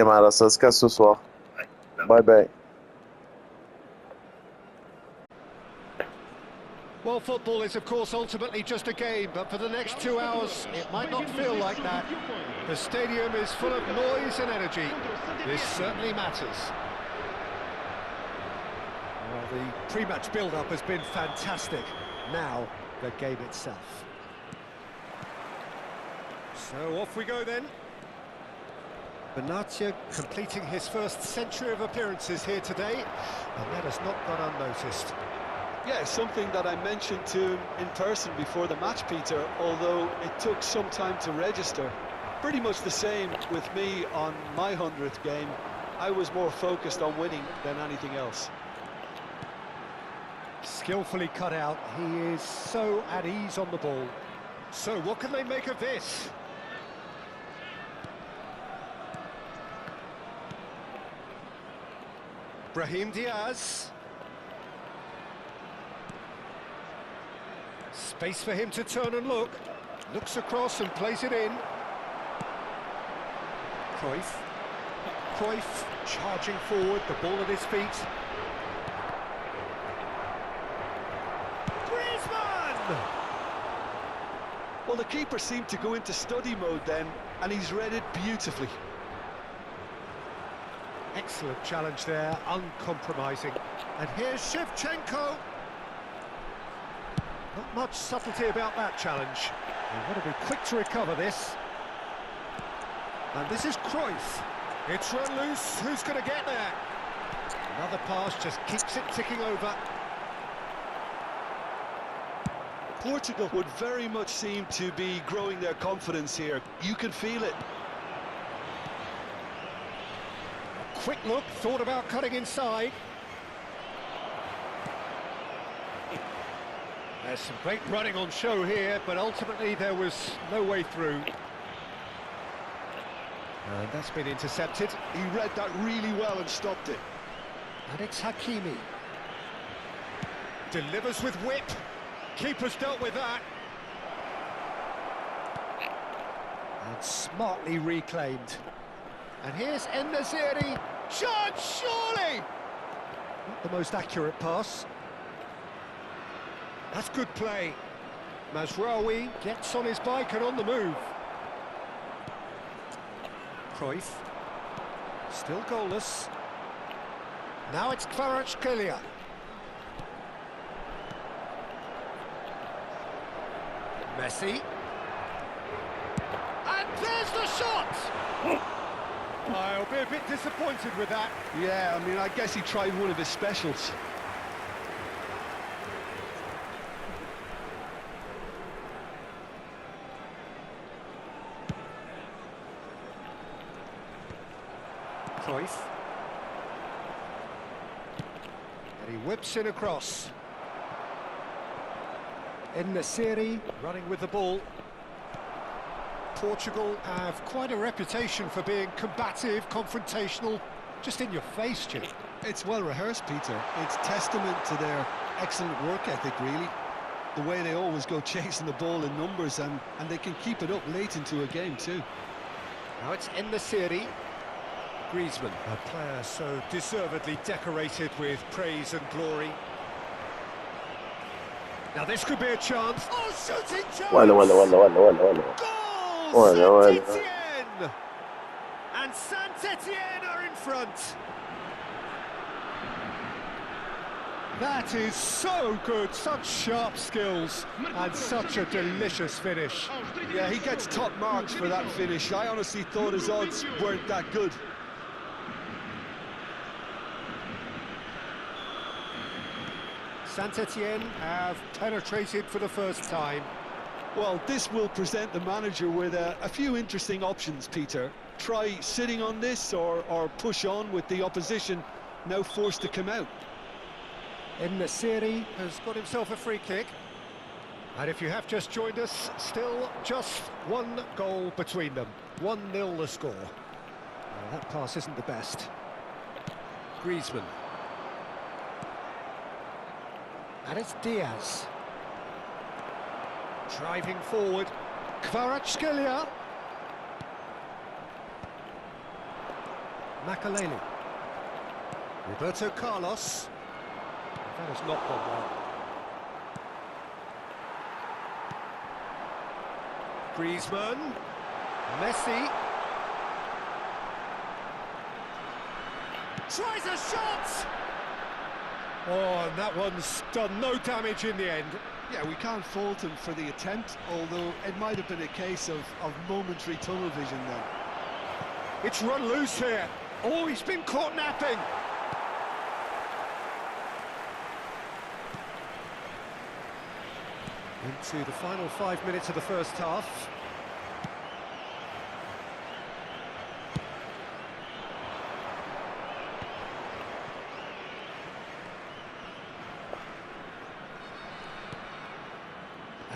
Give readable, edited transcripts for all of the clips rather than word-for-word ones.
مع الأساس كاس ce soir. Bye bye. Well, football is, of course, ultimately just a game, but for the next 2 hours, it might not feel like that. The stadium is full of noise and energy. This certainly matters. Well, the pre-match build-up has been fantastic. Now, the game itself. So, off we go then. Benatia completing his first century of appearances here today, and that has not gone unnoticed. Yeah, something that I mentioned to him in person before the match, Peter, although it took some time to register. Pretty much the same with me on my 100th game. I was more focused on winning than anything else. Skillfully cut out, he is so at ease on the ball. So what can they make of this? Brahim Diaz. Space for him to turn and look. Looks across and plays it in. Cruyff charging forward, the ball at his feet. Griezmann! Well, the keeper seemed to go into study mode then, and he's read it beautifully. Excellent challenge there, uncompromising. And here's Shevchenko. Not much subtlety about that challenge. They've got to be quick to recover this. And this is Cruyff. It's run loose. Who's going to get there? Another pass just keeps it ticking over. Portugal would very much seem to be growing their confidence here. You can feel it. Quick look, thought about cutting inside. There's some great running on show here, but ultimately there was no way through. And that's been intercepted. He read that really well and stopped it. And it's Hakimi. Delivers with whip. Keeper's dealt with that. And smartly reclaimed. And here's En-Nesyri. Shot, surely! Not the most accurate pass. That's good play. Mazraoui gets on his bike and on the move. Cruyff. Still goalless. Now it's Kvaratskhelia. Messi. And there's the shot! I'll be a bit disappointed with that. Yeah, I mean, I guess he tried one of his specials. Cruyff. And he whips in across. En-Nesyri running with the ball. Portugal have quite a reputation for being combative, confrontational, just in your face, Jim. It's well rehearsed, Peter. It's testament to their excellent work ethic, really. The way they always go chasing the ball in numbers, and they can keep it up late into a game too. Now it's En-Nesyri. Griezmann, a player so deservedly decorated with praise and glory. Now this could be a chance. Oh, shooting chance! Bueno. Goal! Bueno. Saint-Etienne! And Saint-Etienne are in front. That is so good, such sharp skills and such a delicious finish. Yeah, he gets top marks for that finish. I honestly thought his odds weren't that good. Saint-Etienne have penetrated for the first time. Well, this will present the manager with a few interesting options, Peter. Try sitting on this or push on with the opposition now forced to come out. En-Nesyri has got himself a free kick. And if you have just joined us, still just one goal between them. 1-0 the score. Well, that pass isn't the best. Griezmann. And it's Diaz. Driving forward. Kvaratskhelia. Makaleli. Roberto Carlos. That has not gone well. Griezmann. Messi. Tries a shot! Oh, and that one's done no damage in the end. Yeah, we can't fault him for the attempt, although it might have been a case of momentary tunnel vision then. It's run loose here. Oh, he's been caught napping. Into the final 5 minutes of the first half.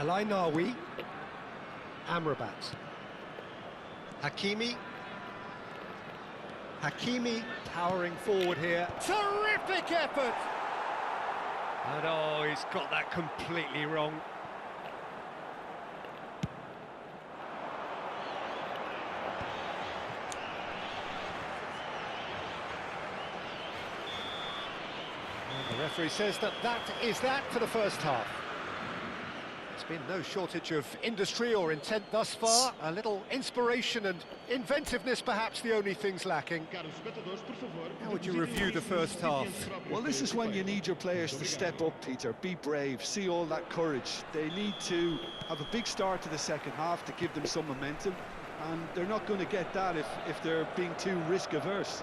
El Ainawi, Amrabat, Hakimi powering forward here. Terrific effort! And oh, he's got that completely wrong. And the referee says that is that for the first half. Been no shortage of industry or intent thus far. A little inspiration and inventiveness, perhaps the only things lacking. How would you review the first half? Well, this is when you need your players to step up, Peter. Be brave, see all that courage. They need to have a big start to the second half to give them some momentum, and they're not going to get that if they're being too risk-averse.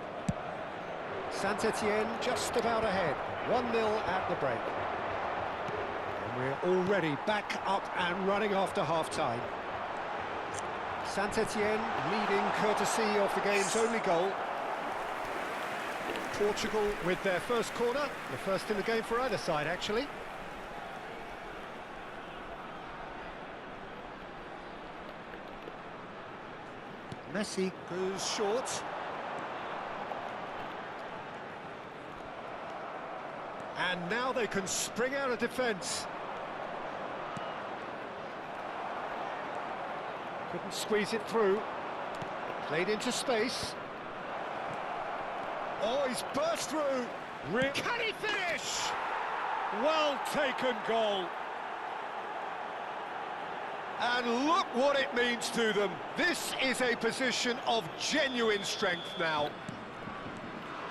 Saint-Etienne just about ahead, 1-0 at the break. We're already back up and running after half-time. Saint-Etienne leading courtesy of the game's only goal. Portugal with their first corner, the first in the game for either side, actually. Messi goes short. And now they can spring out of defence. Couldn't squeeze it through. Played into space. Oh, he's burst through. Can he finish? Well taken goal. And look what it means to them. This is a position of genuine strength now.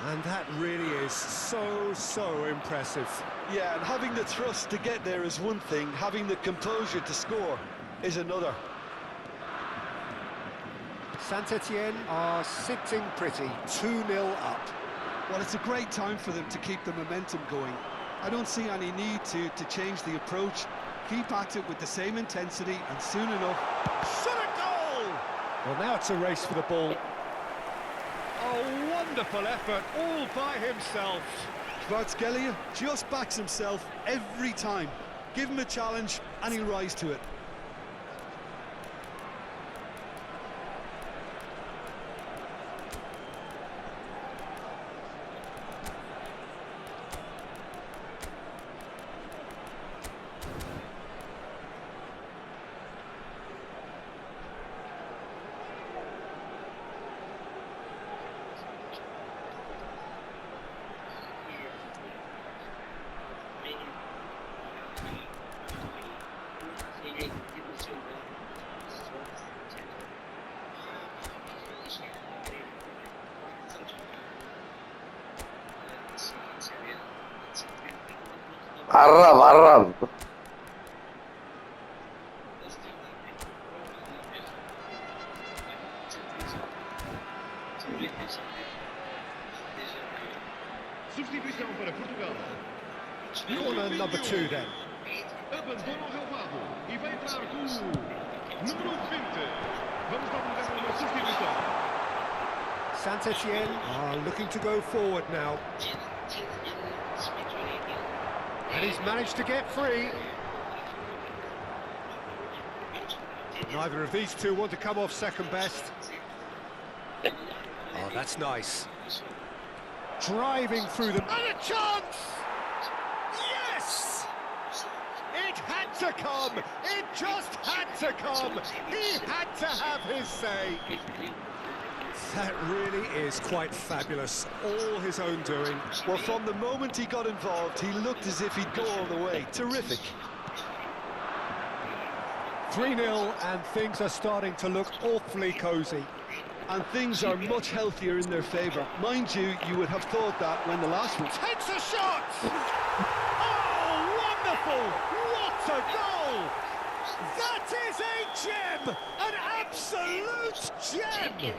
And that really is so impressive. Yeah, and having the trust to get there is one thing. Having the composure to score is another. Saint-Etienne are sitting pretty, 2-0 up. Well, it's a great time for them to keep the momentum going. I don't see any need to change the approach. Keep at it with the same intensity, and soon enough... Shot a goal! Well, now it's a race for the ball. A wonderful effort, all by himself. Kvaratskhelia just backs himself every time. Give him a challenge, and he'll rise to it. عرب Substituição para Portugal. Corner number 2 then. Abandona o relvado e vai entrar com o número 20. Vamos dar lugar a uma substituição. Saint-Etienne are looking to go forward now. And he's managed to get free. Neither of these two want to come off second best. Oh, that's nice. Driving through them. And a chance! Yes! It had to come! It just had to come! He had to have his say! That really is quite fabulous. All his own doing. Well, from the moment he got involved, he looked as if he'd go all the way. Terrific. 3-0, and things are starting to look awfully cosy. And things are much healthier in their favour. Mind you, you would have thought that when the last one... Takes a shot! Oh, wonderful! What a goal! That is a gem! An absolute gem!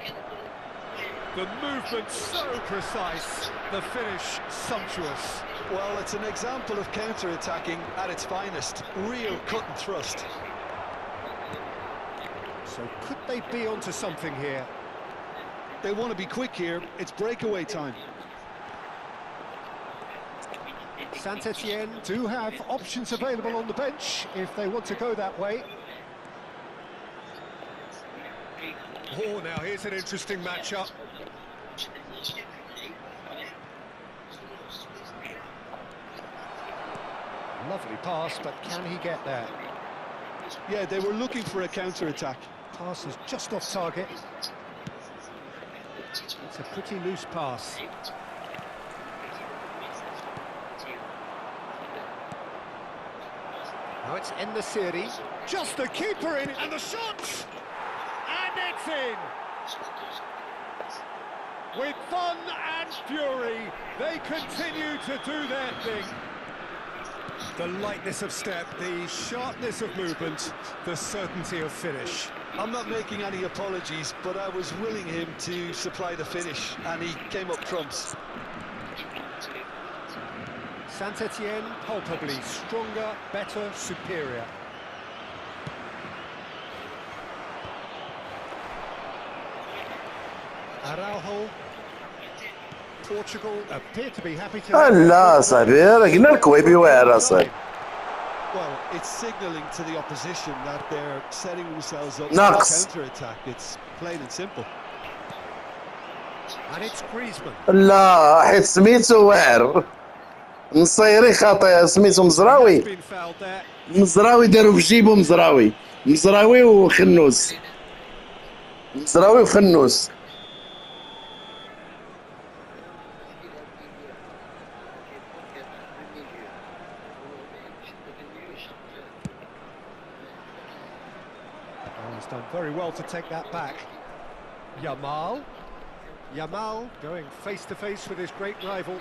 The movement so precise, the finish sumptuous. Well, it's an example of counter-attacking at its finest. Real cut and thrust. So could they be onto something here? They want to be quick here. It's breakaway time. Saint-Etienne do have options available on the bench if they want to go that way. Oh, now here's an interesting matchup. Lovely pass, but can he get there? Yeah, they were looking for a counter-attack. Pass is just off target. It's a pretty loose pass. Now it's En-Nesyri. Just the keeper in, and the shot! And it's in! With fun and fury, they continue to do their thing. The lightness of step, the sharpness of movement, the certainty of finish. I'm not making any apologies, but I was willing him to supply the finish, and he came up trumps. Saint-Etienne palpably stronger, better, superior. Araujo. Portugal appear to be happy to... لا صاحبي قلنا لك هو يبيع صاحبي. Well, it's signalling to the opposition that they're setting themselves up for a ناقص. counter-attack. It's plain and simple. And it's Griezmann. لا حيت سميتو واعر نصيري خاطئ سميتو مزراوي. Been fouled there. مزراوي داروا في جيبو مزراوي. مزراوي وخنوس. مزراوي وخنوس. He's done very well to take that back. Yamal. Yamal going face-to-face with his great rival,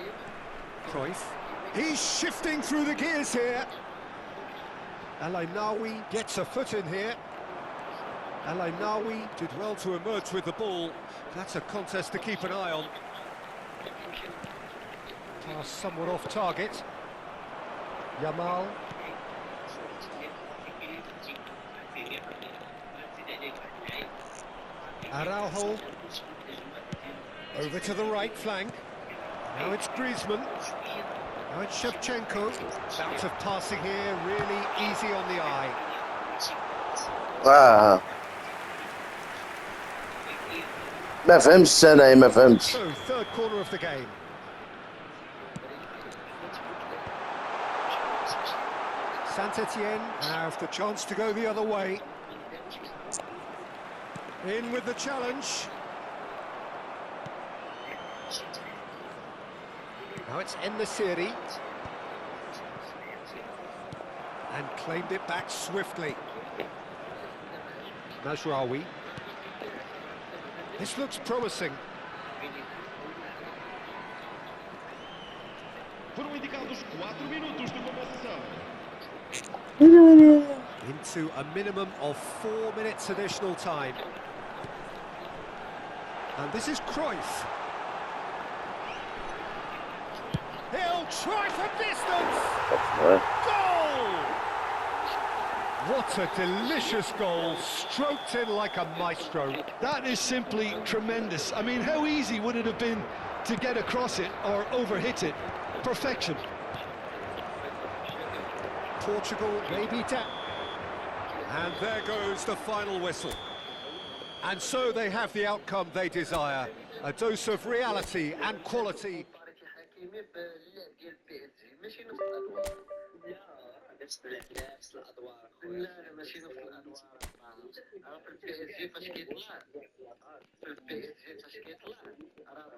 Cruyff. He's shifting through the gears here. El Ainaoui gets a foot in here. El Ainaoui did well to emerge with the ball. That's a contest to keep an eye on. Pass somewhat off target. Yamal. Araujo. Over to the right flank. Now it's Griezmann. Now it's Shevchenko. Bout of passing here, really easy on the eye. ما فهمتش انا ما فهمتش. So, third corner of the game. Saint-Etienne have the chance to go the other way. In with the challenge. Now it's En-Nesyri. And claimed it back swiftly. Mazraoui. This looks promising. Foram indicados 4 minutos de compensação. Into a minimum of 4 minutes additional time. And this is Cruyff. He'll try for distance! Goal! What a delicious goal, stroked in like a maestro. That is simply tremendous. I mean, how easy would it have been to get across it or overhit it? Perfection. Portugal may be down. And there goes the final whistle. And so they have the outcome they desire. A dose of reality and quality. لا نفس الادوار اخويا. لا لا ماشي نفس الادوار. راه في البي اس جي فاش كيطلع، في البي اس جي فاش كيطلع راه